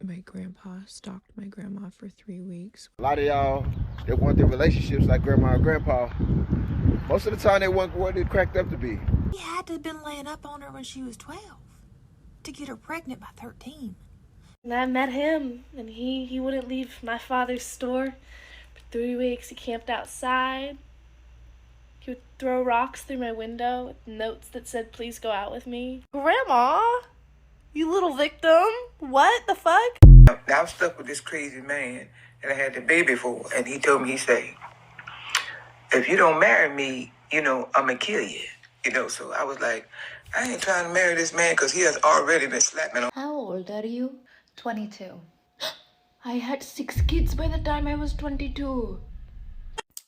My grandpa stalked my grandma for 3 weeks. A lot of y'all that want their relationships like grandma and grandpa, most of the time they weren't what they cracked up to be. He had to have been laying up on her when she was 12 to get her pregnant by 13. And I met him, and he wouldn't leave my father's store for 3 weeks. He camped outside. He would throw rocks through my window with notes that said, "Please go out with me." Grandma, you little victim. What the fuck? Now I'm stuck with this crazy man that I had the baby for, and he told me, he said, if you don't marry me, I'm going to kill you. So I was like, I ain't trying to marry this man because he has already been slapping on. How old are you? 22. I had 6 kids by the time I was 22.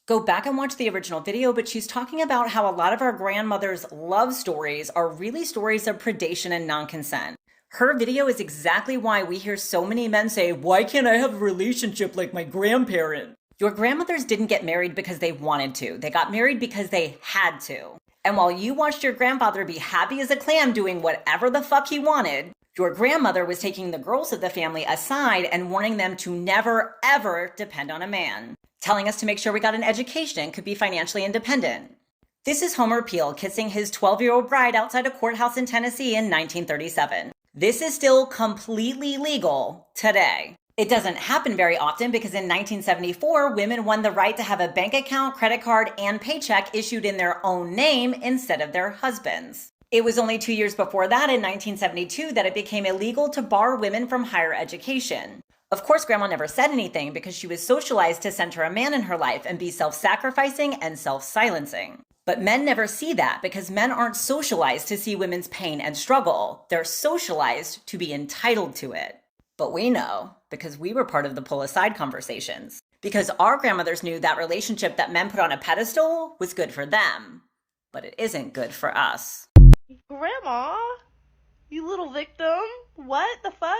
Go back and watch the original video, but she's talking about how a lot of our grandmother's love stories are really stories of predation and non-consent. Her video is exactly why we hear so many men say, "Why can't I have a relationship like my grandparent?" Your grandmothers didn't get married because they wanted to. They got married because they had to. And while you watched your grandfather be happy as a clam doing whatever the fuck he wanted, your grandmother was taking the girls of the family aside and warning them to never, ever depend on a man, telling us to make sure we got an education and could be financially independent. This is Homer Peel kissing his 12-year-old bride outside a courthouse in Tennessee in 1937. This is still completely legal today. It doesn't happen very often because in 1974, women won the right to have a bank account, credit card, and paycheck issued in their own name instead of their husband's. It was only 2 years before that, in 1972, that it became illegal to bar women from higher education. Of course, Grandma never said anything because she was socialized to center a man in her life and be self-sacrificing and self-silencing. But men never see that because men aren't socialized to see women's pain and struggle. They're socialized to be entitled to it. But we know because we were part of the pull aside conversations. Because our grandmothers knew that relationship that men put on a pedestal was good for them, but it isn't good for us. Grandma, you little victim. What the fuck?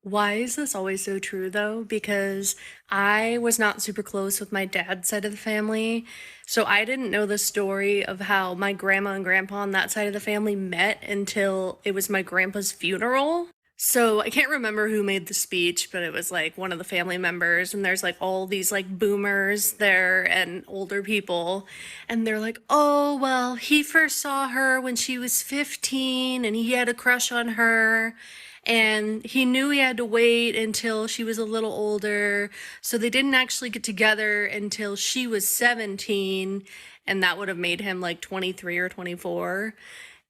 Why is this always so true though? Because I was not super close with my dad's side of the family, so I didn't know the story of how my grandma and grandpa on that side of the family met until it was my grandpa's funeral. So I can't remember who made the speech, but it was like one of the family members, and there's like all these like boomers there and older people, and they're like, oh, well, he first saw her when she was 15 and he had a crush on her. And he knew he had to wait until she was a little older. So they didn't actually get together until she was 17. And that would have made him like 23 or 24.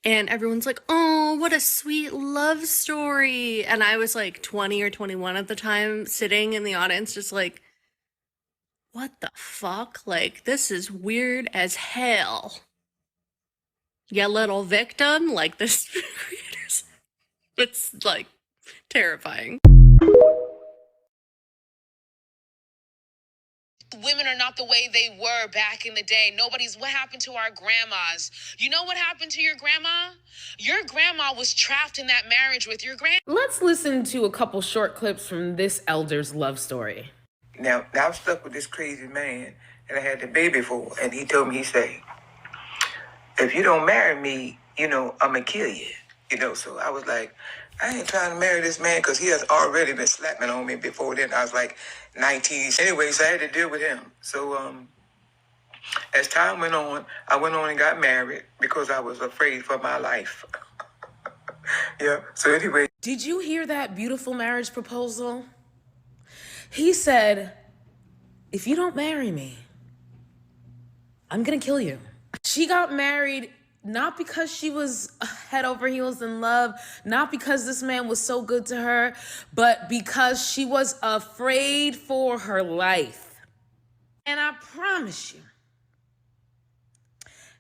And everyone's like, oh, what a sweet love story. And I was like 20 or 21 at the time, sitting in the audience, just like, what the fuck? Like, this is weird as hell. You little victim, like this. It's like terrifying. Women are not the way they were back in the day. What happened to our grandmas? You know what happened to your grandma? Your grandma was trapped in that marriage with your Let's listen to a couple short clips from this elder's love story. Now I'm stuck with this crazy man that I had the baby for, and he told me, he said, if you don't marry me, I'm going to kill you. So I was like, I ain't trying to marry this man because he has already been slapping on me before then. I was like 19. Anyway, so I had to deal with him. So as time went on, I went on and got married because I was afraid for my life. Yeah, so anyway. Did you hear that beautiful marriage proposal? He said, if you don't marry me, I'm gonna kill you. She got married not because she was head over heels in love, not because this man was so good to her, but because she was afraid for her life. And I promise you,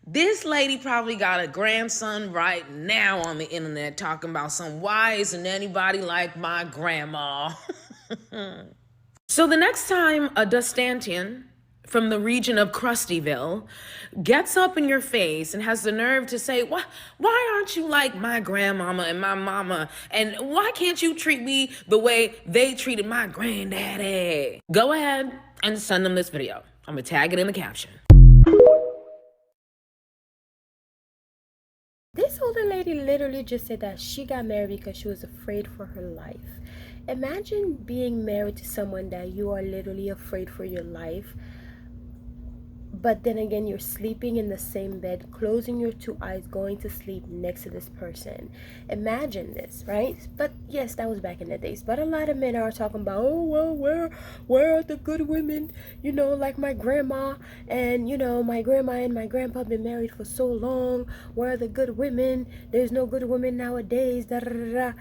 this lady probably got a grandson right now on the internet talking about why isn't anybody like my grandma? So the next time a Dustantian from the region of Krustyville gets up in your face and has the nerve to say, why aren't you like my grandmama and my mama? And why can't you treat me the way they treated my granddaddy? Go ahead and send them this video. I'm gonna tag it in the caption. This older lady literally just said that she got married because she was afraid for her life. Imagine being married to someone that you are literally afraid for your life, but then again you're sleeping in the same bed, closing your two eyes, going to sleep next to this person. Imagine this, right? But yes, that was back in the days. But a lot of men are talking about, oh well, where are the good women, like my grandma, and my grandma and my grandpa been married for so long. Where are the good women? There's no good women nowadays. Da, da, da, da.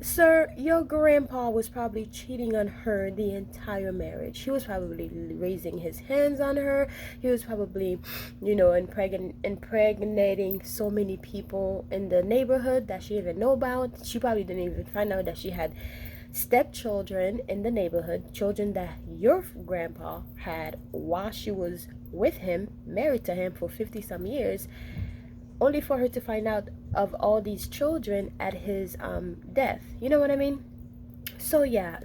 Sir, your grandpa was probably cheating on her the entire marriage. He was probably raising his hands on her. He was probably, impregnating so many people in the neighborhood that she didn't even know about. She probably didn't even find out that she had stepchildren in the neighborhood, children that your grandpa had while she was with him, married to him for 50 some years, only for her to find out of all these children at his death. You know what I mean? So yeah,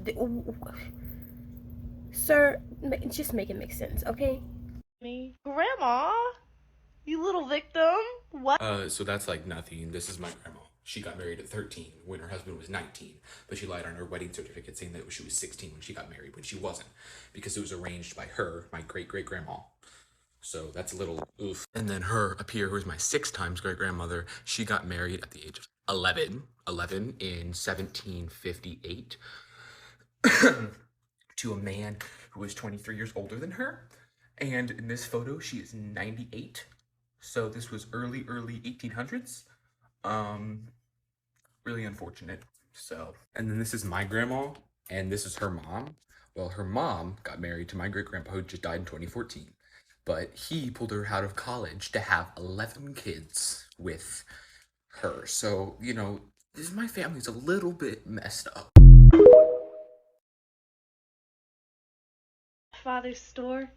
sir, just make it make sense, okay? Me, Grandma, you little victim. What? So that's like nothing. This is my grandma. She got married at 13 when her husband was 19, but she lied on her wedding certificate saying that she was 16 when she got married, when she wasn't, because it was arranged by her, my great-great-grandma. So that's a little oof. And then her up here, who is my 6 times great-grandmother, she got married at the age of 11 in 1758 to a man who was 23 years older than her. And in this photo, she is 98. So this was early 1800s. Really unfortunate. So, and then this is my grandma, and this is her mom. Well, her mom got married to my great-grandpa who just died in 2014. But he pulled her out of college to have 11 kids with her. So, my family's a little bit messed up. Father's store.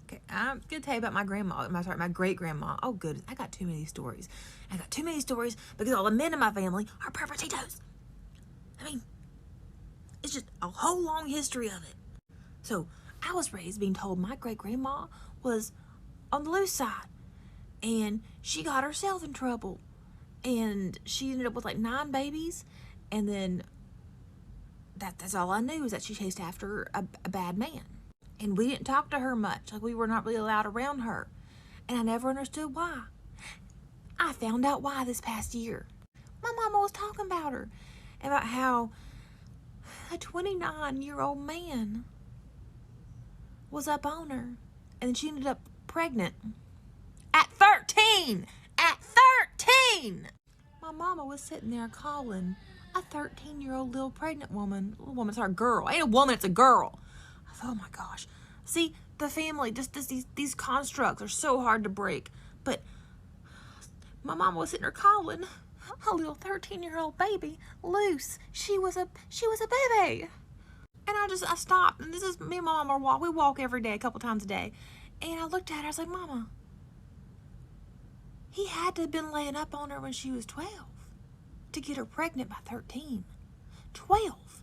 Okay, I'm gonna tell you about my grandma. My great grandma. Oh goodness, I got too many stories. I got too many stories because all the men in my family are pervertidos. I mean, it's just a whole long history of it. So I was raised being told my great grandma was on the loose side, and she got herself in trouble, and she ended up with like 9 babies, and then that's all I knew is that she chased after a bad man. And we didn't talk to her much. Like, we were not really allowed around her. And I never understood why. I found out why this past year. My mama was talking about her. About how a 29-year-old man was up on her. And she ended up pregnant. At 13! At 13! My mama was sitting there calling a 13-year-old little pregnant woman. Little woman, sorry, girl. Ain't a woman, it's a girl. Oh my gosh. See, the family, just these constructs are so hard to break. But my mama was sitting there calling a little 13-year-old baby loose. She was a baby. And I stopped, and this is me and my mama we walk every day, a couple times a day. And I looked at her, I was like, Mama, he had to have been laying up on her when she was 12 to get her pregnant by 13. 12.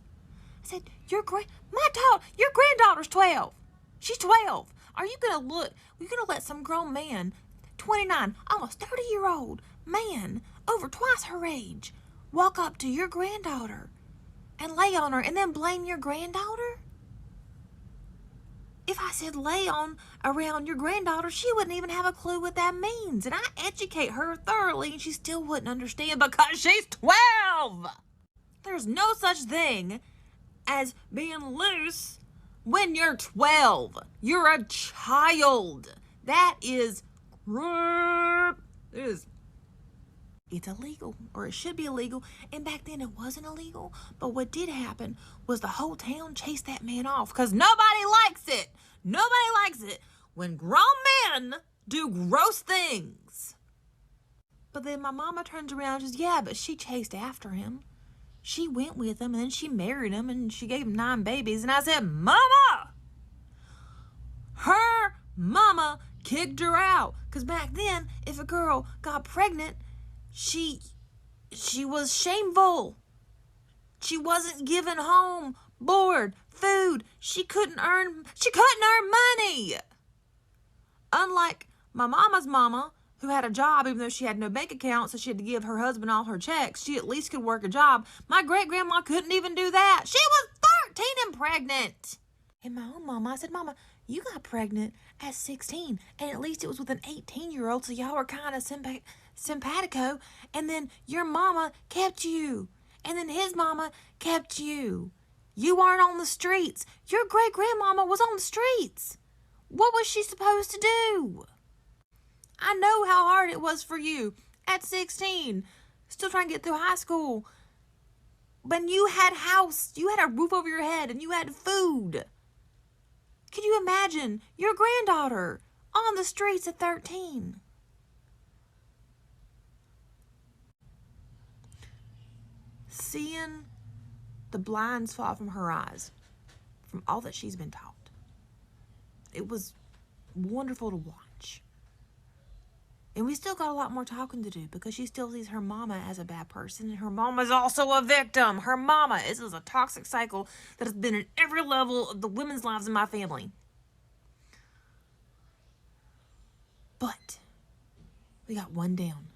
I said, your granddaughter's 12. She's 12. Are you gonna let some grown man, 29, almost 30-year-old man, over twice her age, walk up to your granddaughter and lay on her and then blame your granddaughter? If I said lay on around your granddaughter, she wouldn't even have a clue what that means. And I educate her thoroughly and she still wouldn't understand because she's 12. There's no such thing as being loose when you're 12. You're a child. That is it's illegal, or it should be illegal. And back then it wasn't illegal. But what did happen was the whole town chased that man off because nobody likes it. Nobody likes it when grown men do gross things. But then my mama turns around and says, yeah, but she chased after him. She went with him, and then she married him, and she gave him 9 babies. And I said, Mama! Her mama kicked her out. Because back then, if a girl got pregnant, she was shameful. She wasn't given home, board, food. She couldn't earn money. Unlike my mama's mama, who had a job even though she had no bank account, so she had to give her husband all her checks. She at least could work a job. My great-grandma couldn't even do that. She was 13 and pregnant. And my own mama, I said, Mama, you got pregnant at 16, and at least it was with an 18-year-old, so y'all were kind of simpatico, and then your mama kept you, and then his mama kept you. You weren't on the streets. Your great-grandmama was on the streets. What was she supposed to do? I know how hard it was for you at 16, still trying to get through high school. When you had a roof over your head, and you had food. Can you imagine your granddaughter on the streets at 13? Seeing the blinds fall from her eyes from all that she's been taught. It was wonderful to watch. And we still got a lot more talking to do because she still sees her mama as a bad person, and her mama's also a victim. Her mama is a toxic cycle that has been at every level of the women's lives in my family. But we got one down.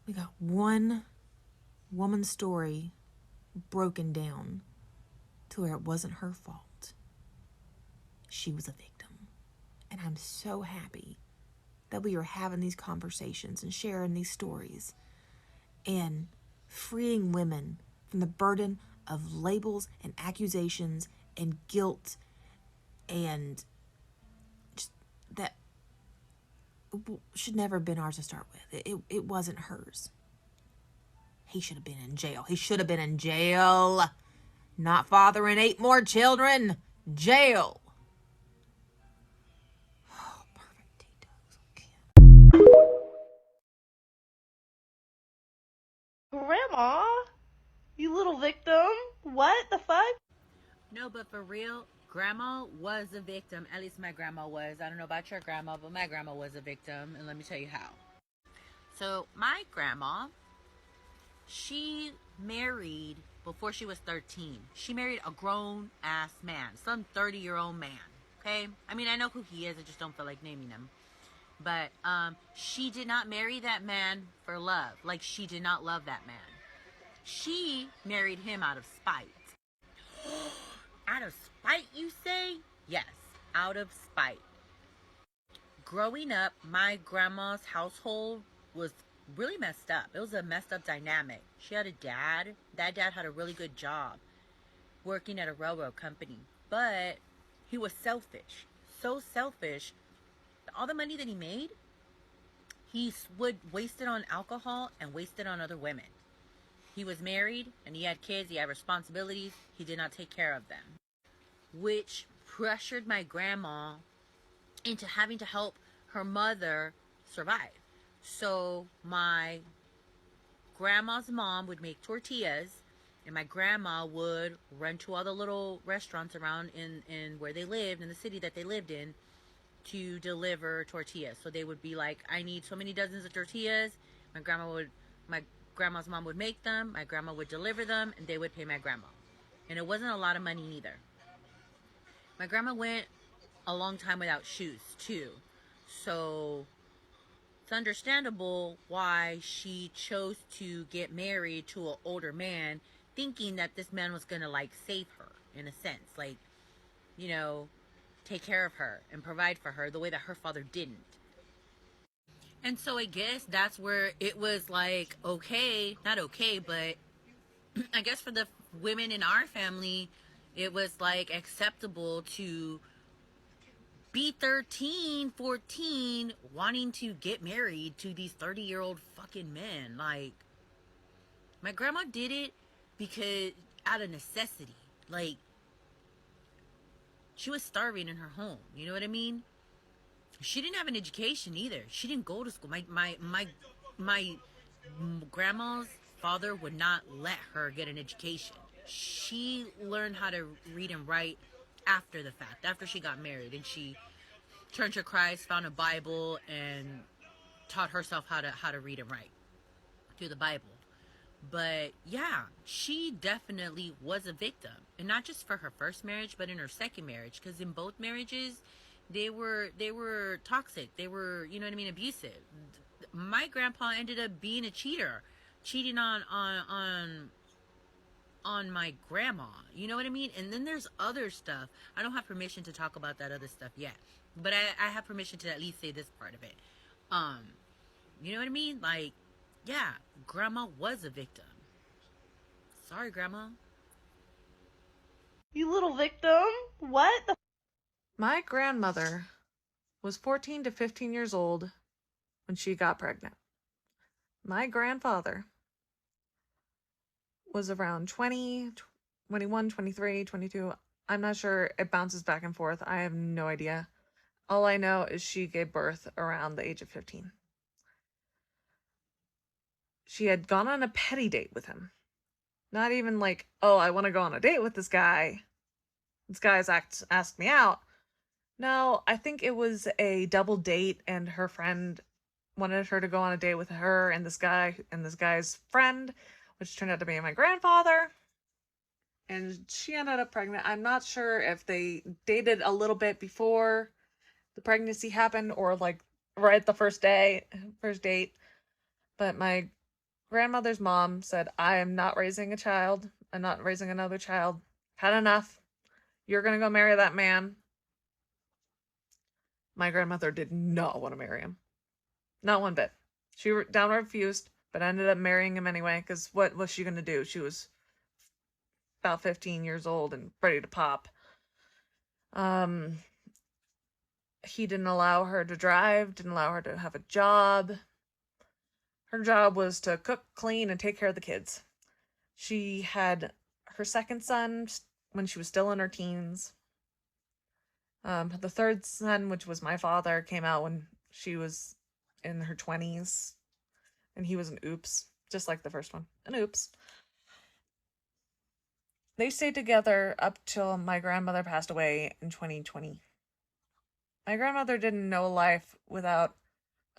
We got one woman's story broken down to where it wasn't her fault. She was a victim. And I'm so happy that we are having these conversations and sharing these stories and freeing women from the burden of labels and accusations and guilt and just that should never have been ours to start with. It wasn't hers. He should have been in jail. He should have been in jail. Not fathering 8 more children. Jail. Oh, perfect details. Grandma? You little victim? What the fuck? No, but for real, Grandma was a victim. At least my grandma was. I don't know about your grandma, but my grandma was a victim. And let me tell you how. So my grandma, she married before she was 13. She married a grown-ass man. Some 30-year-old man. Okay? I mean, I know who he is. I just don't feel like naming him. But she did not marry that man for love. Like, she did not love that man. She married him out of spite. Out of spite, you say? Yes, out of spite. Growing up, my grandma's household was really messed up. It was a messed up dynamic. She had a dad. That dad had a really good job working at a railroad company. But he was selfish. So selfish. All the money that he made, he would waste it on alcohol and waste it on other women. He was married and he had kids. He had responsibilities. He did not take care of them, which pressured my grandma into having to help her mother survive. So my grandma's mom would make tortillas, and my grandma would run to all the little restaurants around in where they lived, in the city that they lived in, to deliver tortillas. So they would be like, I need so many dozens of tortillas. My grandma's mom would make them, my grandma would deliver them, and they would pay my grandma. And it wasn't a lot of money either. My grandma went a long time without shoes too. So it's understandable why she chose to get married to an older man, thinking that this man was gonna like save her, in a sense, like, you know, take care of her and provide for her the way that her father didn't. And so I guess that's where it was like, okay, not okay, but I guess for the women in our family, it was like acceptable to be 13, 14, wanting to get married to these 30-year-old fucking men. Like, my grandma did it because out of necessity. Like, she was starving in her home. You know what I mean? She didn't have an education either. She didn't go to school. My grandma's father would not let her get an education. She learned how to read and write after the fact, after she got married, and she turned to Christ, found a Bible, and taught herself how to read and write through the Bible. But yeah, she definitely was a victim, and not just for her first marriage, but in her second marriage, because in both marriages, they were toxic. They were, you know what I mean, abusive. my grandpa ended up being a cheater, cheating on my grandma. You know what I mean? And then there's other stuff. I don't have permission to talk about that other stuff yet, but I have permission to at least say this part of it. You know what I mean? Like, yeah, grandma was a victim. Sorry, grandma. You little victim. What the? My grandmother was 14 to 15 years old when she got pregnant. My grandfather was around 20, 21, 23, 22. I'm not sure. It bounces back and forth. I have no idea. All I know is she gave birth around the age of 15. She had gone on a petty date with him. Not even like, oh, I want to go on a date with this guy. This guy's asked me out. No, I think it was a double date, and her friend wanted her to go on a date with her and this guy and this guy's friend, which turned out to be my grandfather. And she ended up pregnant. I'm not sure if they dated a little bit before the pregnancy happened or like right the first date. But my grandmother's mom said, I am not raising a child. I'm not raising another child. Had enough. You're going to go marry that man. My grandmother did not want to marry him. Not one bit. She downright refused, but ended up marrying him anyway, because what was she going to do? She was about 15 years old and ready to pop. He didn't allow her to drive, didn't allow her to have a job. Her job was to cook, clean, and take care of the kids. She had her second son when she was still in her teens. The third son, which was my father, came out when she was in her 20s. And he was an oops, just like the first one. An oops. They stayed together up till my grandmother passed away in 2020. My grandmother didn't know life without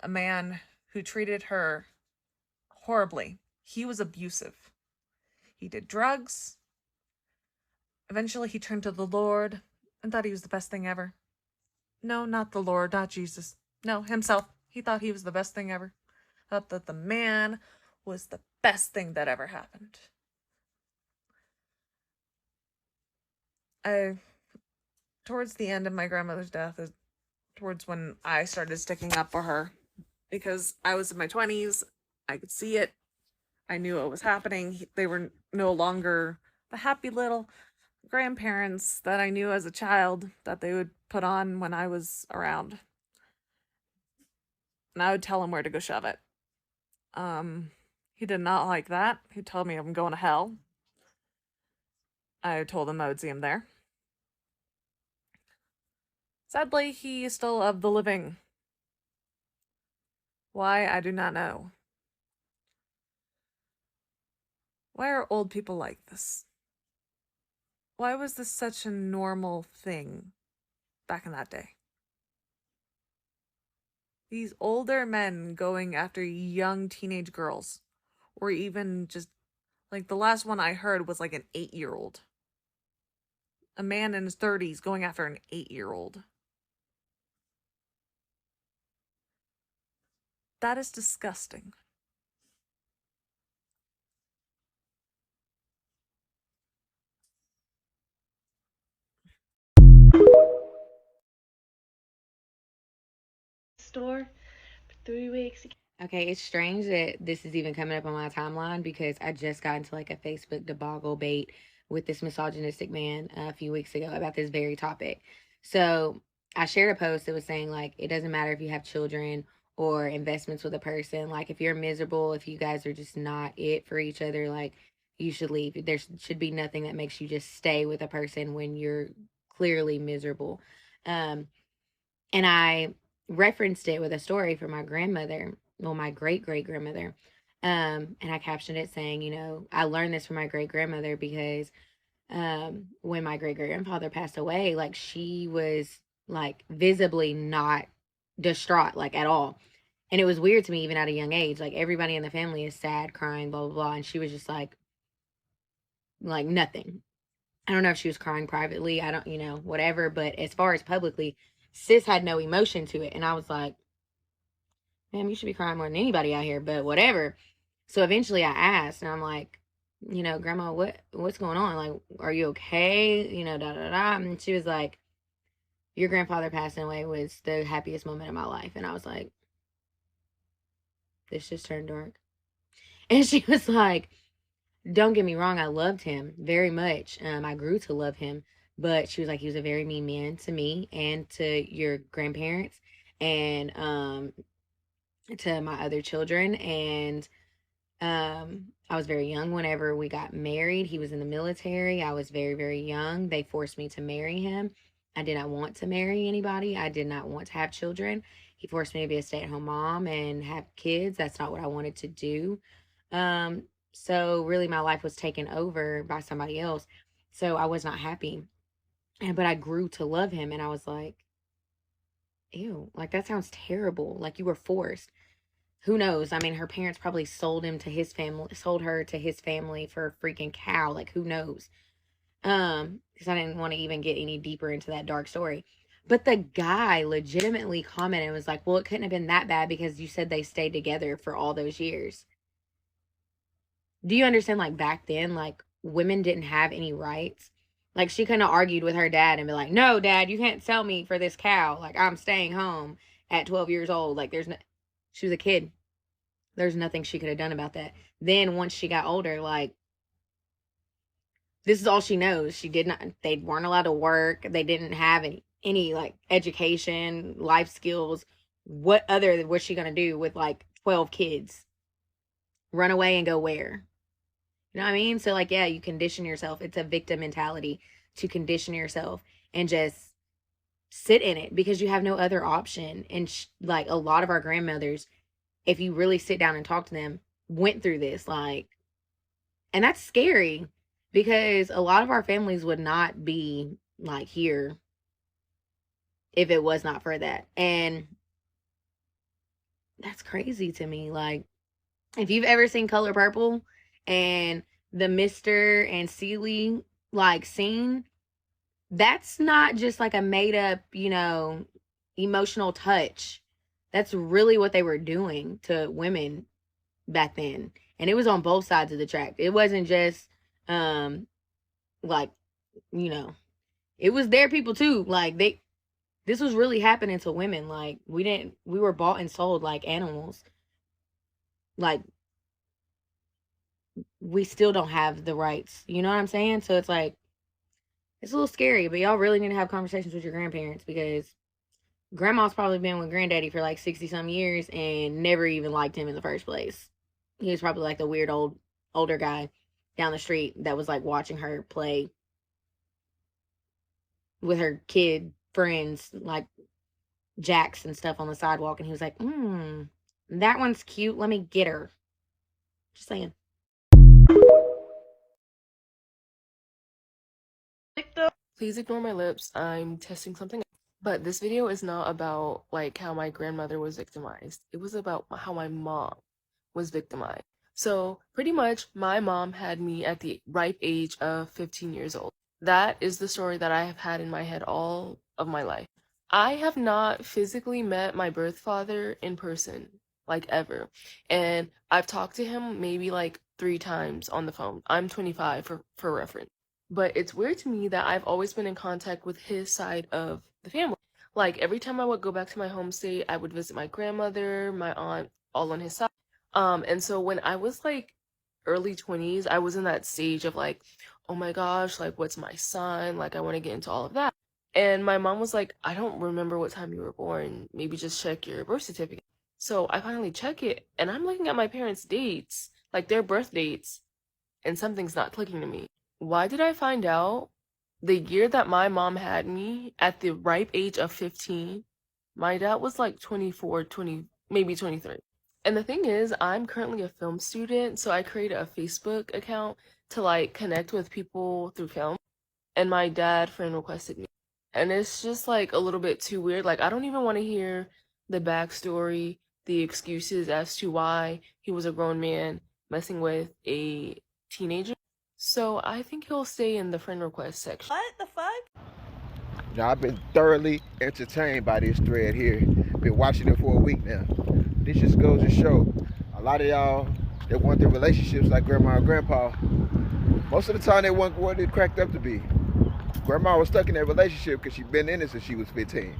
a man who treated her horribly. He was abusive. He did drugs. Eventually he turned to the Lord and thought he was the best thing ever. No, not the Lord, not Jesus. No, himself. He thought he was the best thing ever. Thought that the man was the best thing that ever happened. Towards the end of my grandmother's death is towards when I started sticking up for her, because I was in my 20s. I could see it. I knew what was happening. They were no longer the happy little grandparents that I knew as a child that they would put on when I was around. And I would tell him where to go shove it. He did not like that. He told me I'm going to hell. I told him I would see him there. Sadly, he is still of the living. Why, I do not know. Why are old people like this? Why was this such a normal thing back in that day? These older men going after young teenage girls, or even just, like, the last one I heard was like an 8-year-old. A man in his 30s going after an 8-year-old. That is disgusting. Store for 3 weeks. Okay, it's strange that this is even coming up on my timeline because I just got into like a Facebook debacle bait with this misogynistic man a few weeks ago about this very topic. So I shared a post that was saying like it doesn't matter if you have children or investments with a person. Like if you're miserable, if you guys are just not it for each other, like you should leave. There should be nothing that makes you just stay with a person when you're clearly miserable. And I referenced it with a story from my grandmother, well, my great great grandmother. And I captioned it saying, you know, I learned this from my great grandmother because when my great great grandfather passed away, like she was like visibly not distraught, like at all. And it was weird to me, even at a young age. Like everybody in the family is sad, crying, blah, blah, blah. And she was just like nothing. I don't know if she was crying privately. I don't, you know, whatever. But as far as publicly, sis had no emotion to it. And I was like, "Ma'am, you should be crying more than anybody out here," but whatever. So eventually I asked, and I'm like, "Grandma, what's going on? Like, are you okay? Da da da." And she was like, "Your grandfather passing away was the happiest moment of my life." And I was like, this just turned dark. And she was like, "Don't get me wrong, I loved him very much. I grew to love him." But she was like, "He was a very mean man to me and to your grandparents and to my other children. And I was very young whenever we got married. He was in the military. I was very, very young. They forced me to marry him. I did not want to marry anybody. I did not want to have children. He forced me to be a stay-at-home mom and have kids. That's not what I wanted to do. So really my life was taken over by somebody else. So I was not happy. But I grew to love him, and I was like, ew, like that sounds terrible. Like you were forced. Who knows? I mean, her parents probably sold her to his family for a freaking cow. Like, who knows? Because I didn't want to even get any deeper into that dark story. But the guy legitimately commented and was like, "Well, it couldn't have been that bad because you said they stayed together for all those years." Do you understand? Like, back then, like, women didn't have any rights. Like, she couldn't have argued with her dad and be like, "No, Dad, you can't sell me for this cow. Like, I'm staying home at 12 years old." Like, she was a kid. There's nothing she could have done about that. Then once she got older, like, this is all she knows. They weren't allowed to work. They didn't have any like education, life skills. What other was she going to do with like 12 kids? Run away and go where? You know what I mean? So like, yeah, you condition yourself. It's a victim mentality to condition yourself and just sit in it because you have no other option. And like a lot of our grandmothers, if you really sit down and talk to them, went through this, like, and that's scary because a lot of our families would not be like here if it was not for that. And that's crazy to me. Like, if you've ever seen Color Purple and the Mr. and Celie like scene, that's not just like a made up, emotional touch. That's really what they were doing to women back then. And it was on both sides of the track. It wasn't just like, it was their people too. Like this was really happening to women. Like we were bought and sold like animals. Like we still don't have the rights. You know what I'm saying? So it's like, it's a little scary, but y'all really need to have conversations with your grandparents because grandma's probably been with granddaddy for like 60 some years and never even liked him in the first place. He was probably like the weird older guy down the street that was like watching her play with her kid friends, like jacks and stuff on the sidewalk. And he was like, that one's cute. Let me get her. Just saying. Please ignore my lips. I'm testing something. But this video is not about like how my grandmother was victimized. It was about how my mom was victimized. So pretty much my mom had me at the ripe age of 15 years old. That is the story that I have had in my head all of my life. I have not physically met my birth father in person, like ever. And I've talked to him maybe like 3 times on the phone. I'm 25 for reference. But it's weird to me that I've always been in contact with his side of the family. Like every time I would go back to my home state, I would visit my grandmother, my aunt, all on his side. And so when I was like early 20s, I was in that stage of like, oh my gosh, like what's my son? Like I want to get into all of that. And my mom was like, I don't remember what time you were born. Maybe just check your birth certificate. So I finally check it and I'm looking at my parents' dates, like their birth dates, and something's not clicking to me. Why did I find out? The year that my mom had me, at the ripe age of 15, my dad was like 24, 20, maybe 23. And the thing is, I'm currently a film student, so I created a Facebook account to like connect with people through film. And my dad friend requested me. And it's just like a little bit too weird. Like, I don't even want to hear the backstory, the excuses as to why he was a grown man messing with a teenager. So I think he'll stay in the friend request section. What the fuck? Now, I've been thoroughly entertained by this thread here. Been watching it for a week now. This just goes to show a lot of y'all that want their relationships like grandma and grandpa. Most of the time, they want what it cracked up to be. Grandma was stuck in that relationship because she'd been in it since she was 15.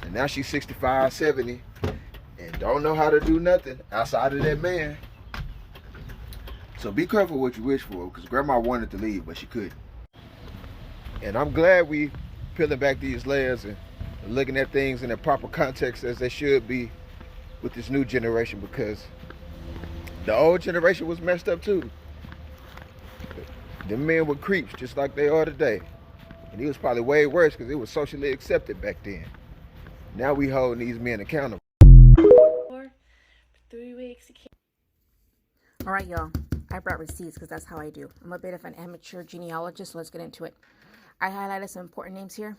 And now she's 65, 70, and don't know how to do nothing outside of that man. So be careful what you wish for, because grandma wanted to leave, but she couldn't. And I'm glad we peeling back these layers and looking at things in the proper context as they should be with this new generation, because the old generation was messed up too. Them men were creeps just like they are today. And it was probably way worse because it was socially accepted back then. Now we holding these men accountable. For 3 weeks, All right, y'all. I brought receipts because that's how I do. I'm a bit of an amateur genealogist, so let's get into it. I highlighted some important names here.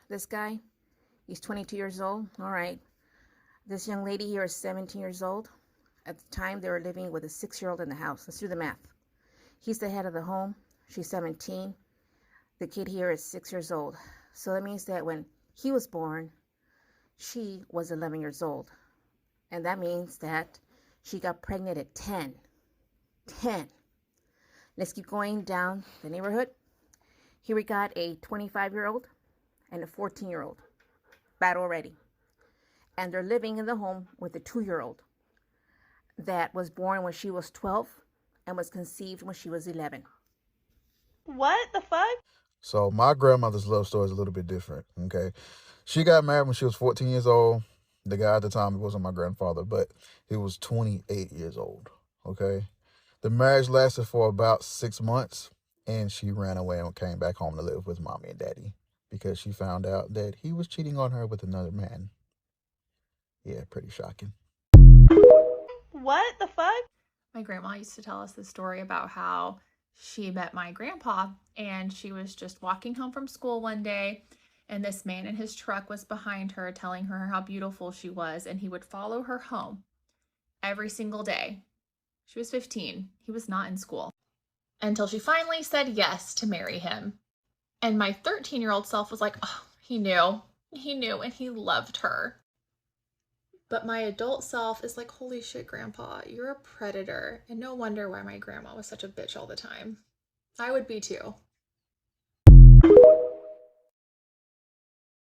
This guy, he's 22 years old. All right. This young lady here is 17 years old. At the time, they were living with a 6-year-old in the house. Let's do the math. He's the head of the home. She's 17. The kid here is 6 years old. So that means that when he was born, she was 11 years old. And that means that she got pregnant at 10. 10. Let's keep going down the neighborhood. Here we got a 25-year-old and a 14-year-old. Bad already. And they're living in the home with a 2-year-old that was born when she was 12 and was conceived when she was 11. What the fuck? So my grandmother's love story is a little bit different, okay? She got married when she was 14 years old. The guy at the time, it wasn't my grandfather, but he was 28 years old, okay? The marriage lasted for about 6 months, and she ran away and came back home to live with mommy and daddy because she found out that he was cheating on her with another man. Yeah, pretty shocking. What the fuck? My grandma used to tell us this story about how she met my grandpa and she was just walking home from school one day and this man in his truck was behind her telling her how beautiful she was and he would follow her home every single day. She was 15. He was not in school until she finally said yes to marry him. And my 13-year-old self was like, oh, he knew and he loved her. But my adult self is like, holy shit, Grandpa, you're a predator. And no wonder why my grandma was such a bitch all the time. I would be too.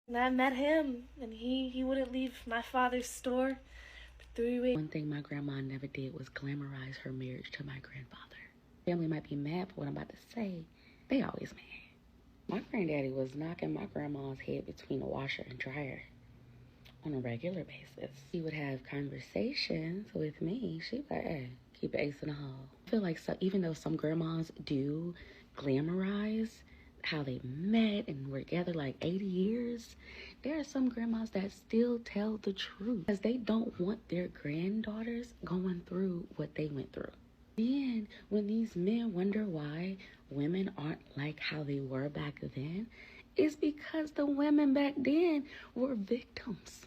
And I met him, and he wouldn't leave my father's store for 3 weeks. One thing my grandma never did was glamorize her marriage to my grandfather. Family might be mad for what I'm about to say. They always mad. My granddaddy was knocking my grandma's head between the washer and dryer on a regular basis. He would have conversations with me. She'd be like, hey, keep an ace in the hole. I feel like so, even though some grandmas do glamorize how they met and were together like 80 years, there are some grandmas that still tell the truth because they don't want their granddaughters going through what they went through. Then when these men wonder why women aren't like how they were back then, it's because the women back then were victims.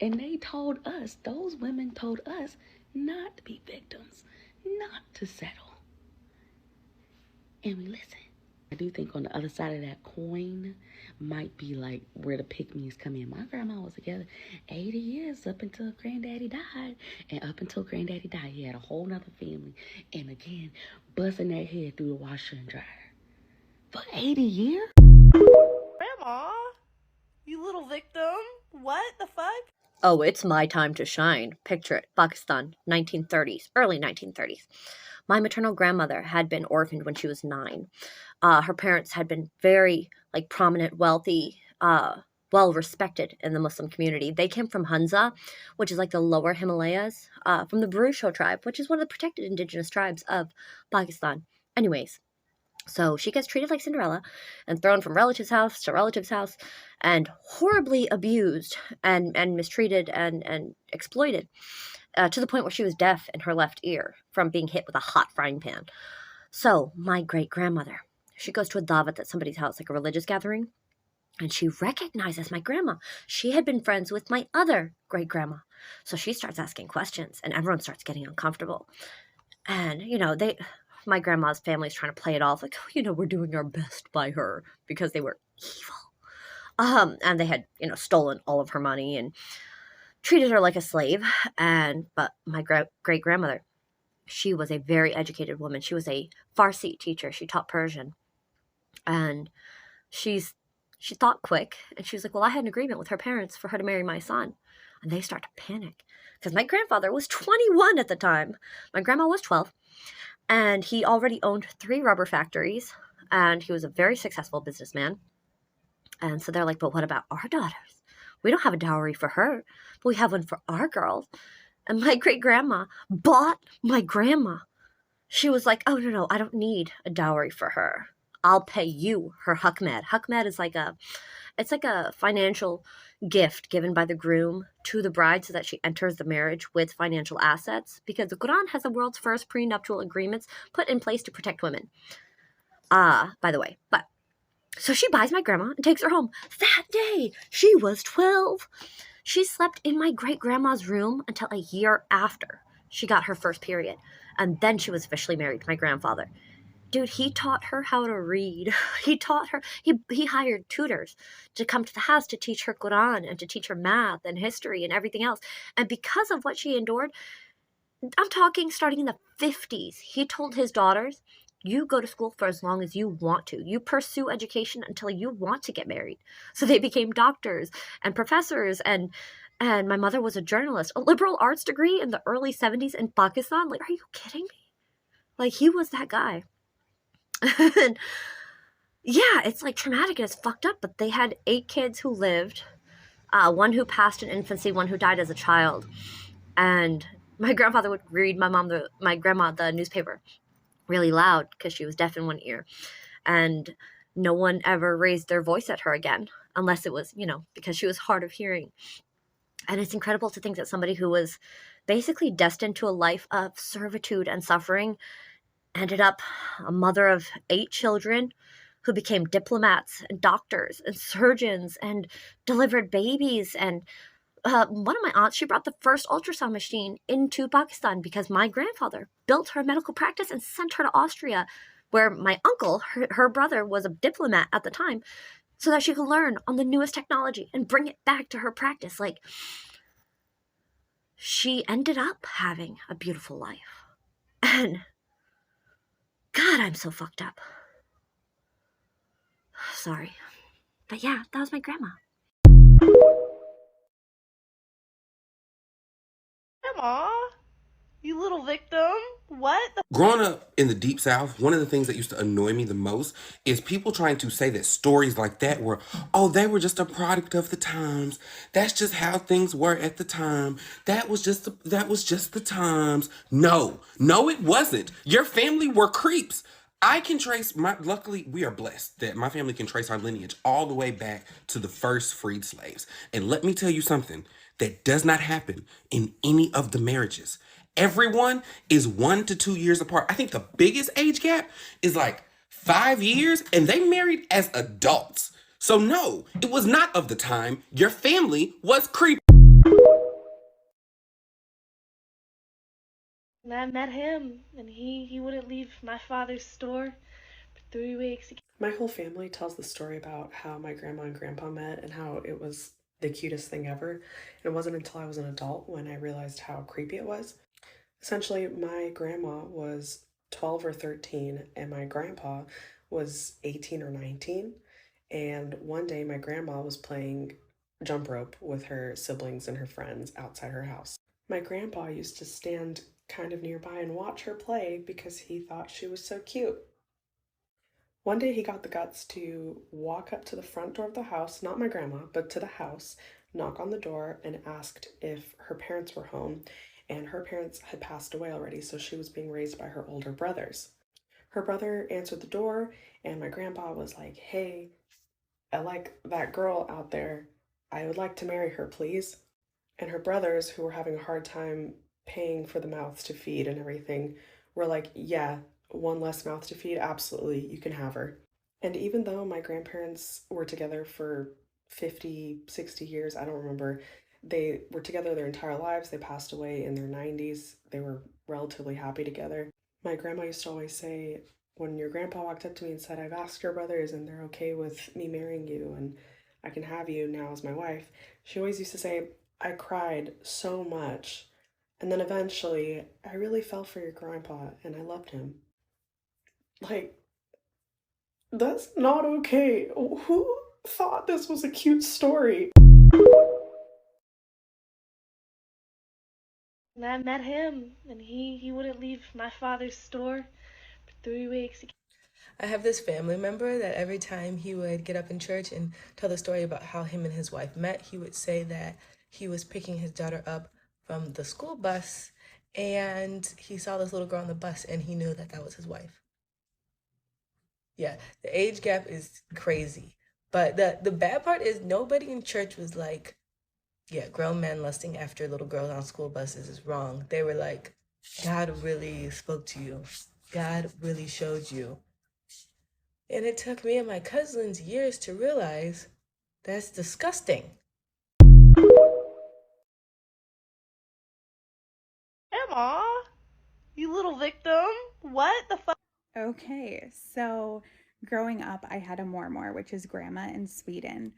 And they told us, those women told us not to be victims, not to settle. And we listen. I do think on the other side of that coin might be like where the pick-me's come in. My grandma was together 80 years up until granddaddy died. And up until granddaddy died, he had a whole nother family. And again, busting that head through the washer and dryer. For 80 years? Grandma, you little victim. What the fuck? Oh, it's my time to shine. Picture it. Pakistan, 1930s, early 1930s. My maternal grandmother had been orphaned when she was 9. Her parents had been very, prominent, wealthy, well-respected in the Muslim community. They came from Hunza, which is the lower Himalayas, from the Barusho tribe, which is one of the protected indigenous tribes of Pakistan. Anyways, so she gets treated like Cinderella and thrown from relative's house to relative's house and horribly abused and mistreated and exploited to the point where she was deaf in her left ear from being hit with a hot frying pan. So my great-grandmother, she goes to a davat at somebody's house, like a religious gathering, and she recognizes my grandma. She had been friends with my other great-grandma. So she starts asking questions and everyone starts getting uncomfortable. And, my grandma's family is trying to play it off like, we're doing our best by her because they were evil. And they had, stolen all of her money and treated her like a slave. But my great grandmother, she was a very educated woman. She was a Farsi teacher. She taught Persian. And she thought quick, and she was like, well, I had an agreement with her parents for her to marry my son. And they start to panic because my grandfather was 21 at the time. My grandma was 12, and he already owned 3 rubber factories, and he was a very successful businessman. And so they're like, but what about our daughters? We don't have a dowry for her, but we have one for our girls. And my great grandma bought my grandma. She was like, oh, no, I don't need a dowry for her. I'll pay you her hukmed. Hukmed is like a financial gift given by the groom to the bride so that she enters the marriage with financial assets, because the Quran has the world's first prenuptial agreements put in place to protect women. By the way, but so she buys my grandma and takes her home. That day, she was 12. She slept in my great grandma's room until a year after she got her first period. And then she was officially married to my grandfather. Dude, he taught her how to read. He taught her, he hired tutors to come to the house to teach her Quran and to teach her math and history and everything else. And because of what she endured, I'm talking starting in the 50s, he told his daughters, you go to school for as long as you want to. You pursue education until you want to get married. So they became doctors and professors, and my mother was a journalist, a liberal arts degree in the early 70s in Pakistan. Like, are you kidding me? Like, he was that guy. And yeah, it's like traumatic and it's fucked up, but they had 8 kids who lived, 1 who passed in infancy, 1 who died as a child. And my grandfather would read my grandma the newspaper really loud because she was deaf in one ear. And no one ever raised their voice at her again, unless it was, because she was hard of hearing. And it's incredible to think that somebody who was basically destined to a life of servitude and suffering ended up a mother of 8 children who became diplomats and doctors and surgeons and delivered babies. And one of my aunts, she brought the first ultrasound machine into Pakistan because my grandfather built her medical practice and sent her to Austria, where my uncle, her brother, was a diplomat at the time, so that she could learn on the newest technology and bring it back to her practice. Like, she ended up having a beautiful life. And God, I'm so fucked up. Sorry. But yeah, that was my grandma. Grandma, you little victim. What? Growing up in the Deep South, one of the things that used to annoy me the most is people trying to say that stories like that were, oh, they were just a product of the times. That's just how things were at the time. That was just the times. No, it wasn't. Your family were creeps. I can trace luckily we are blessed that my family can trace our lineage all the way back to the first freed slaves. And let me tell you something that does not happen in any of the marriages. Everyone is 1 to 2 years apart. I think the biggest age gap is like 5 years, and they married as adults. So no, it was not of the time. Your family was creepy. And I met him, and he wouldn't leave my father's store for 3 weeks. My whole family tells the story about how my grandma and grandpa met and how it was the cutest thing ever. And it wasn't until I was an adult when I realized how creepy it was. Essentially, my grandma was 12 or 13 and my grandpa was 18 or 19. And one day my grandma was playing jump rope with her siblings and her friends outside her house. My grandpa used to stand kind of nearby and watch her play because he thought she was so cute. One day he got the guts to walk up to the front door of the house, not my grandma, but to the house, knock on the door, and asked if her parents were home. And her parents had passed away already, so she was being raised by her older brothers. Her brother answered the door, and my grandpa was like, hey, I like that girl out there. I would like to marry her, please. And her brothers, who were having a hard time paying for the mouths to feed and everything, were like, yeah, 1 less mouth to feed, absolutely, you can have her. And even though my grandparents were together for 50, 60 years, I don't remember, they were together their entire lives. They passed away in their 90s. They were relatively happy together. My grandma used to always say, when your grandpa walked up to me and said, I've asked your brothers and they're okay with me marrying you. And I can have you now as my wife, she always used to say, I cried so much. And then eventually, I really fell for your grandpa and I loved him. Like, that's not okay. Who thought this was a cute story? And I met him, and he wouldn't leave my father's store for 3 weeks. I have this family member that every time he would get up in church and tell the story about how him and his wife met, he would say that he was picking his daughter up from the school bus and he saw this little girl on the bus and he knew that that was his wife. Yeah, the age gap is crazy. But the bad part is nobody in church was like, yeah, grown men lusting after little girls on school buses is wrong. They were like, God really spoke to you. God really showed you. And it took me and my cousins years to realize that's disgusting. Emma, you little victim. What the fuck? Okay, so growing up, I had a mormor, which is grandma in Sweden.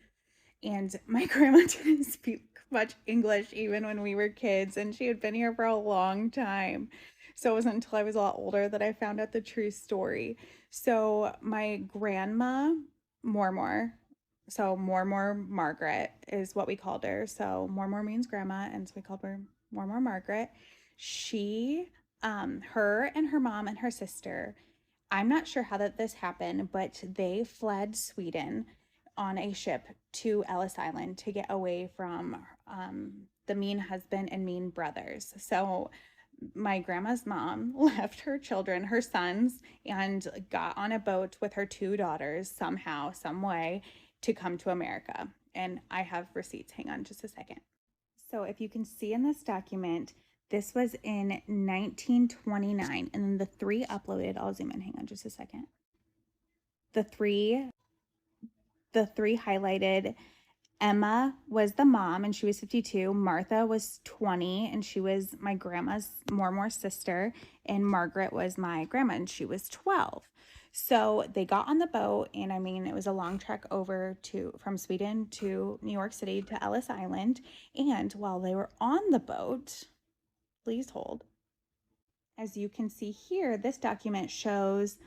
And my grandma didn't speak much English even when we were kids, and she had been here for a long time. So it wasn't until I was a lot older that I found out the true story. So my grandma, Mormor, so Mormor Margaret is what we called her. So Mormor means grandma, and so we called her Mormor Margaret. She, her and her mom and her sister, I'm not sure how that this happened, but they fled Sweden on a ship to Ellis Island to get away from the mean husband and mean brothers. So my grandma's mom left her children, her sons, and got on a boat with her two daughters somehow, some way to come to America. And I have receipts. Hang on just a second. So if you can see in this document, this was in 1929, and then the three uploaded, I'll zoom in, hang on just a second. The three highlighted, Emma was the mom and she was 52. Martha was 20 and she was my grandma's more sister. And Margaret was my grandma and she was 12. So they got on the boat, and I mean, it was a long trek over from Sweden to New York City to Ellis Island. And while they were on the boat, please hold. As you can see here, this document shows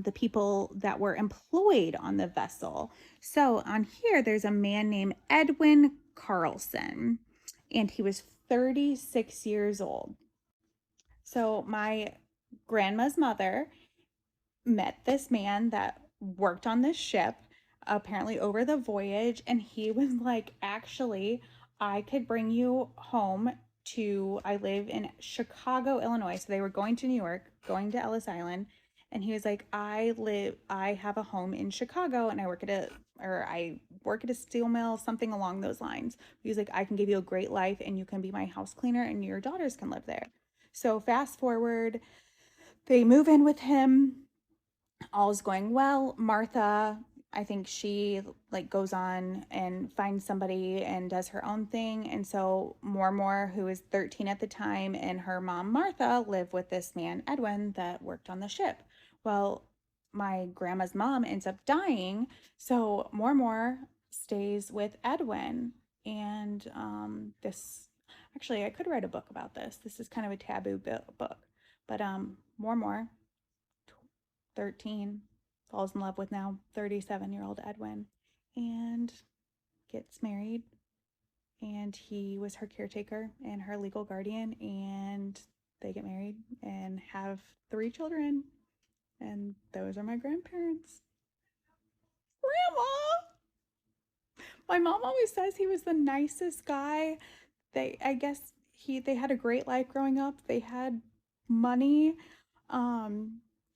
the people that were employed on the vessel. So on here, there's a man named Edwin Carlson, and he was 36 years old. So my grandma's mother met this man that worked on this ship, apparently over the voyage, and he was like, actually, I could bring you home I live in Chicago, Illinois. So they were going to New York, going to Ellis Island. And he was like, I have a home in Chicago and I work at a steel mill, something along those lines. He was like, I can give you a great life and you can be my house cleaner and your daughters can live there. So fast forward, they move in with him. All's going well. Martha, I think she like goes on and finds somebody and does her own thing. And so Mormor, who is 13 at the time, and her mom Martha live with this man Edwin that worked on the ship. Well, my grandma's mom ends up dying, so Mormor stays with Edwin. And this, actually, I could write a book about this. This is kind of a taboo book, but Mormor, 13, falls in love with now 37-year-old Edwin and gets married, and he was her caretaker and her legal guardian, and they get married and have 3 children, and those are my grandparents. Grandma! My mom always says he was the nicest guy. I guess they had a great life growing up. They had money.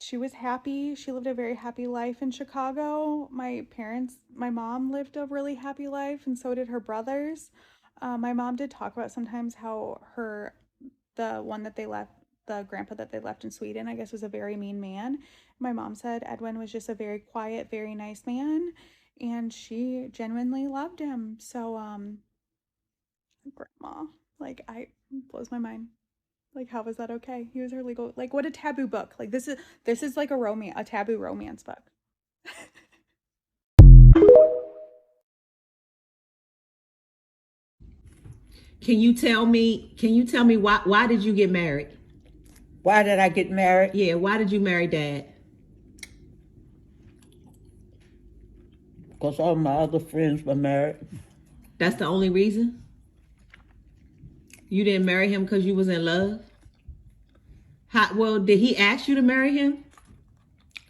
She was happy. She lived a very happy life in Chicago. My mom lived a really happy life, and so did her brothers. My mom did talk about sometimes how the grandpa that they left in Sweden, I guess, was a very mean man. My mom said Edwin was just a very quiet, very nice man, and she genuinely loved him. So, grandma, like, blows my mind. Like, how was that okay? He was her legal, like, what a taboo book. Like, this is like a taboo romance book. Can you tell me why did you get married? Why did I get married? Yeah, why did you marry Dad? Because all my other friends were married. That's the only reason? You didn't marry him because you was in love? Well, did he ask you to marry him?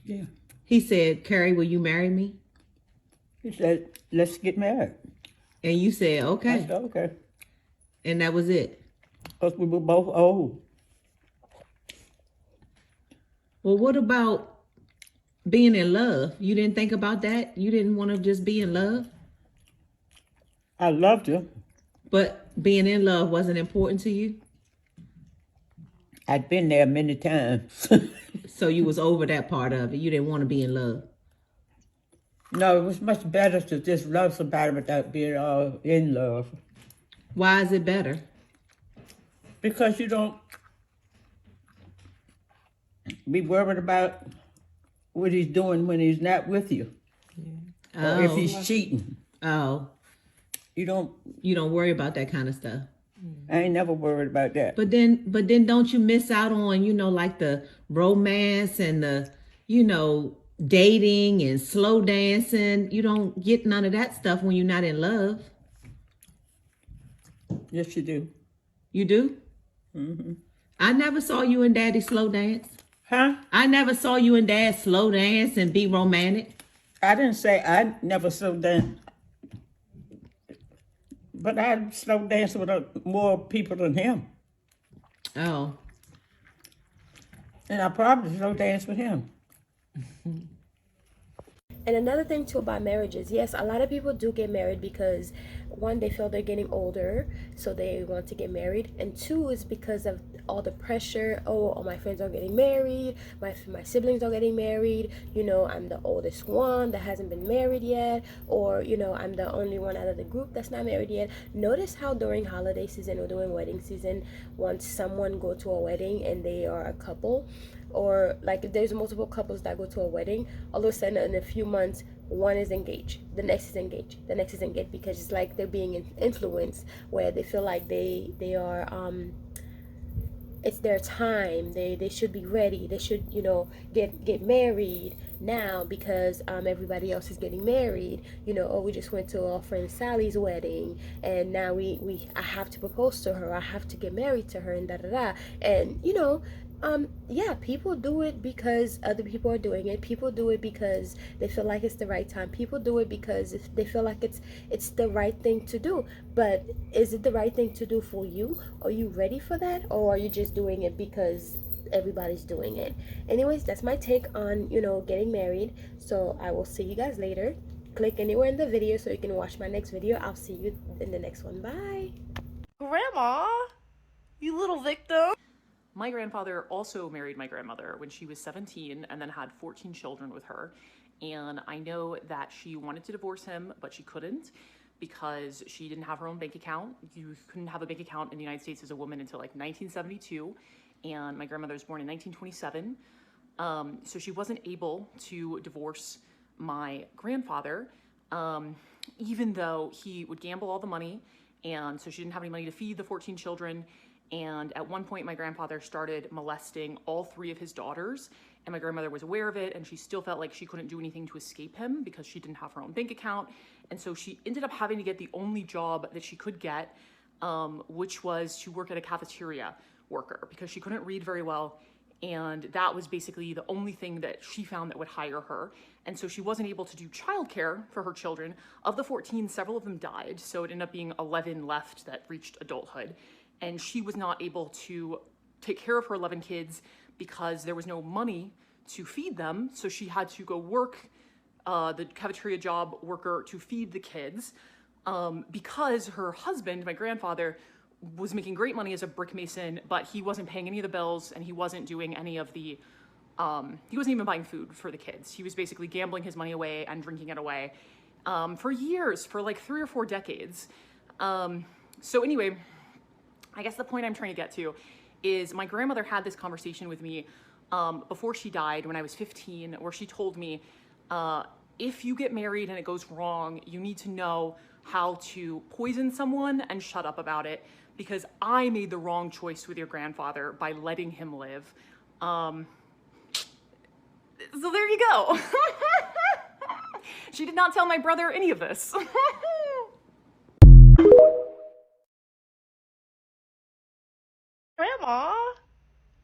Yeah. He said, Carrie, will you marry me? He said, let's get married. And you said, okay. I said, okay. And that was it? Because we were both old. Well, what about being in love? You didn't think about that? You didn't want to just be in love? I loved him. But being in love wasn't important to you? I'd been there many times. So you was over that part of it. You didn't want to be in love. No, it was much better to just love somebody without being all in love. Why is it better? Because you don't be worried about what he's doing when he's not with you. Or if he's cheating. Oh. You don't worry about that kind of stuff. I ain't never worried about that. But then don't you miss out on, like the romance and the, dating and slow dancing? You don't get none of that stuff when you're not in love. Yes, you do. You do? Mm-hmm. I never saw you and Daddy slow dance. Huh? I never saw you and Dad slow dance and be romantic. I didn't say I never slow dance. But I slow dance with more people than him. Oh. And I probably slow dance with him. And another thing too about marriages, yes, a lot of people do get married because one, they feel they're getting older, so they want to get married, and two is because of all the pressure. Oh, all my friends are getting married, my siblings are getting married, I'm the oldest one that hasn't been married yet, or I'm the only one out of the group that's not married yet. Notice how during holiday season or during wedding season, once someone go to a wedding and they are a couple, or like if there's multiple couples that go to a wedding, all of a sudden in a few months one is engaged, the next is engaged, the next is engaged, because it's like they're being influenced, where they feel like they are it's their time, they should be ready, they should get married now because everybody else is getting married. Oh, we just went to our friend Sally's wedding and now I have to propose to her, I have to get married to her, and and yeah, people do it because other people are doing it. People do it because they feel like it's the right time. People do it because if they feel like it's the right thing to do. But is it the right thing to do for you? Are you ready for that? Or are you just doing it because everybody's doing it? Anyways, that's my take on, getting married. So I will see you guys later. Click anywhere in the video so you can watch my next video. I'll see you in the next one. Bye. Grandma, you little victim. My grandfather also married my grandmother when she was 17 and then had 14 children with her. And I know that she wanted to divorce him, but she couldn't because she didn't have her own bank account. You couldn't have a bank account in the United States as a woman until like 1972. And my grandmother was born in 1927. So she wasn't able to divorce my grandfather, even though he would gamble all the money. And so she didn't have any money to feed the 14 children. And at one point, my grandfather started molesting all 3 of his daughters, and my grandmother was aware of it, and she still felt like she couldn't do anything to escape him because she didn't have her own bank account. And so she ended up having to get the only job that she could get, which was to work at a cafeteria worker because she couldn't read very well. And that was basically the only thing that she found that would hire her. And so she wasn't able to do childcare for her children. Of the 14, several of them died, so it ended up being 11 left that reached adulthood. And she was not able to take care of her 11 kids because there was no money to feed them. So she had to go work the cafeteria job worker to feed the kids because her husband, my grandfather, was making great money as a brick mason, but he wasn't paying any of the bills and he wasn't doing any of the, he wasn't even buying food for the kids. He was basically gambling his money away and drinking it away for years, for like 3 or 4 decades. So anyway, I guess the point I'm trying to get to is my grandmother had this conversation with me before she died when I was 15, where she told me, if you get married and it goes wrong, you need to know how to poison someone and shut up about it, because I made the wrong choice with your grandfather by letting him live. So there you go. She did not tell my brother any of this. Grandma,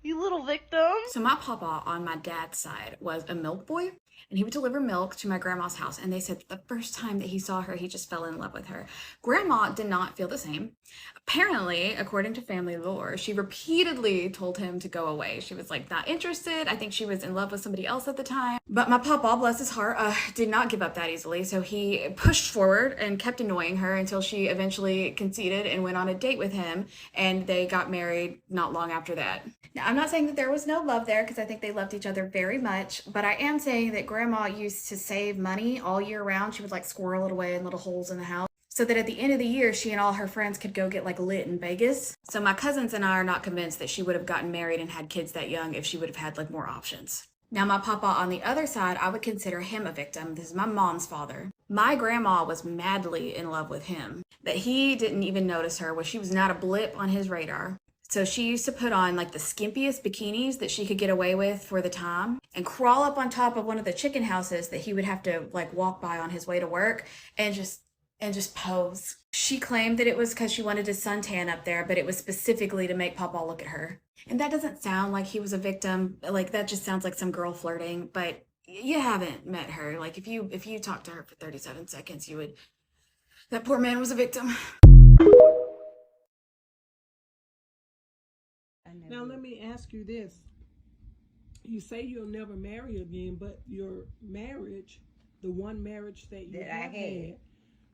you little victim. So my papa on my dad's side was a milk boy, and he would deliver milk to my grandma's house. And they said the first time that he saw her, he just fell in love with her. Grandma did not feel the same. Apparently, according to family lore, she repeatedly told him to go away. She was like not interested. I think she was in love with somebody else at the time. But my papa, bless his heart, did not give up that easily. So he pushed forward and kept annoying her until she eventually conceded and went on a date with him. And they got married not long after that. Now, I'm not saying that there was no love there, because I think they loved each other very much, but I am saying that grandma used to save money all year round. She would like squirrel it away in little holes in the house, so that at the end of the year, she and all her friends could go get like lit in Vegas. So my cousins and I are not convinced that she would have gotten married and had kids that young if she would have had like more options. Now my papa on the other side, I would consider him a victim. This is my mom's father. My grandma was madly in love with him, but he didn't even notice her, where she was not a blip on his radar. So she used to put on like the skimpiest bikinis that she could get away with for the time and crawl up on top of one of the chicken houses that he would have to like walk by on his way to work and just pose. She claimed that it was because she wanted to suntan up there, but it was specifically to make Papa look at her. And that doesn't sound like he was a victim. Like that just sounds like some girl flirting, but you haven't met her. Like if you talked to her for 37 seconds, you would, that poor man was a victim. Now let me ask you this. You say you'll never marry again, but your marriage, the one marriage that you had,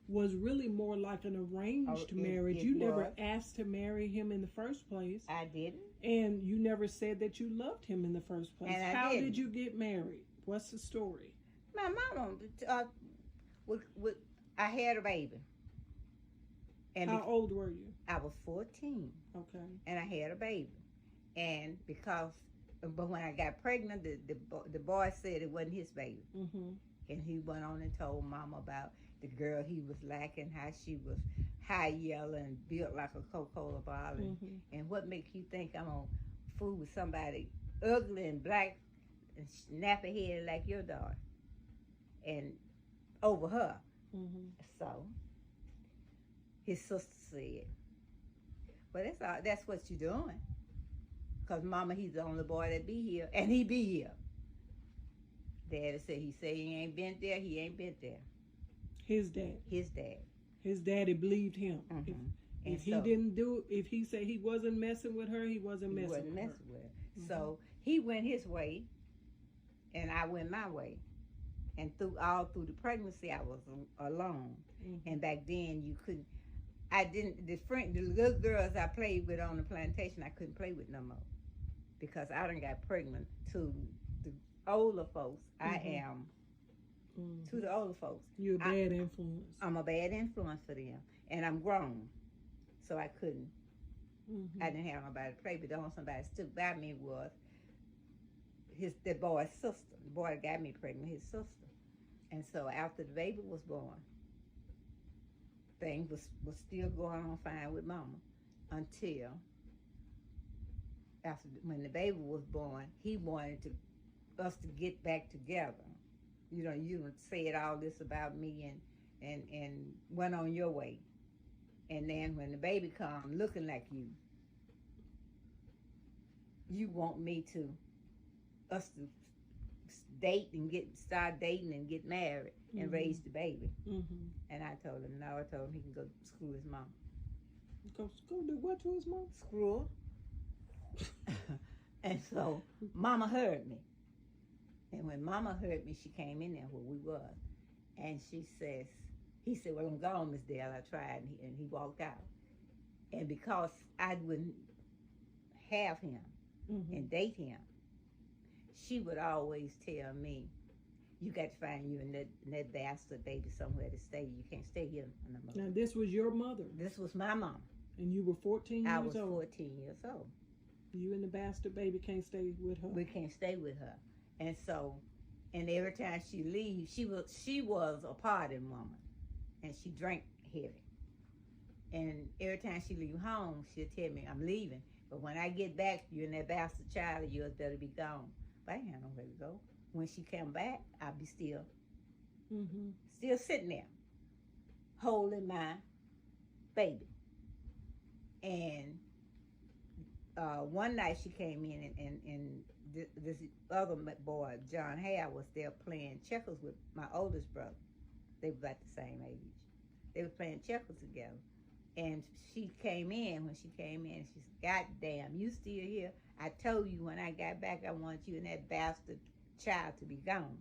was really more like an arranged marriage. You never asked to marry him in the first place. I didn't. And you never said that you loved him in the first place. And How did you get married? What's the story? My mama, I had a baby. And how old were you? I was 14. Okay. And I had a baby. And but when I got pregnant, the boy said it wasn't his baby. Mm-hmm. And he went on and told Mama about the girl he was liking, how she was high yellow and built like a Coca-Cola bottle. Mm-hmm. And what makes you think I'm gonna fool with somebody ugly and black and snappy headed like your daughter? And over her. Mm-hmm. So his sister said, well, that's what you're doing. Because Mama, he's the only boy that be here, and he be here. Daddy said he ain't been there, he ain't been there. His dad? His dad. His daddy believed him. Mm-hmm. If he didn't do, if he said he wasn't messing with her, he wasn't messing with her. Mm-hmm. So he went his way, and I went my way. And all through the pregnancy, I was alone. Mm-hmm. And back then, the little girls I played with on the plantation, I couldn't play with no more. Because I done got pregnant to the older folks. Mm-hmm. I am to the older folks. You're a bad influence. I'm a bad influence for them. And I'm grown. So I couldn't. Mm-hmm. I didn't have nobody to play with. The only somebody stood by me was the boy's sister. The boy that got me pregnant, his sister. And so after the baby was born, things was still going on fine with Mama until when the baby was born, he wanted us to get back together. You know, you said all this about me and went on your way. And then when the baby come looking like you want us to date and start dating and get married and mm-hmm. raise the baby. Mm-hmm. And I told him no. I told him he can go screw his mom. Go do what to his mom? Screw her. And so Mama heard me. And when Mama heard me, she came in there where we were. And he said, well, I'm gone, Miss Dale. I tried. And he walked out. And because I wouldn't have him mm-hmm. and date him, she would always tell me, you got to find you and that bastard baby somewhere to stay. You can't stay here no more. Now, this was your mother? This was my mom. And you were 14 years old? I was 14 years old. You and the bastard baby can't stay with her? We can't stay with her. And so And every time she leaves, she was a partying woman, and she drank heavy. And every time she leave home, she'll tell me, I'm leaving. But when I get back, you and that bastard child of yours better be gone. But I ain't have nowhere to go. When she come back, I'll be still sitting there, holding my baby. And one night she came in, and this other boy, John Hare, was there playing checkers with my oldest brother. They were about the same age. They were playing checkers together. And she came in. When she came in, she said, God damn, you still here? I told you when I got back I want you and that bastard child to be gone.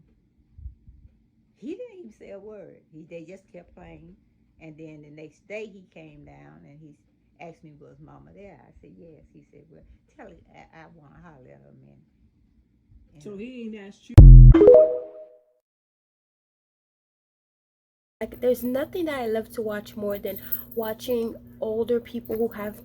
He didn't even say a word. They just kept playing. And then the next day he came down and he asked me, was Mama there? I said, yes. He said, well, tell her I want to holler at her a minute. And So he ain't asked you. Like, there's nothing that I love to watch more than watching older people who have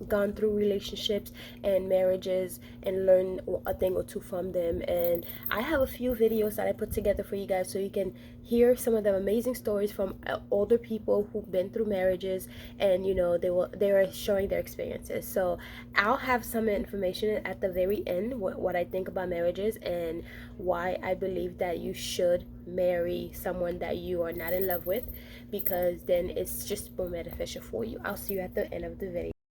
gone through relationships and marriages and learn a thing or two from them. And I have a few videos that I put together for you guys so you can hear some of the amazing stories from older people who've been through marriages, and you know they are showing their experiences. So I'll have some information at the very end, what I think about marriages and why I believe that you should marry someone that you are not in love with, because then it's just more beneficial for you. I'll see you at the end of the video.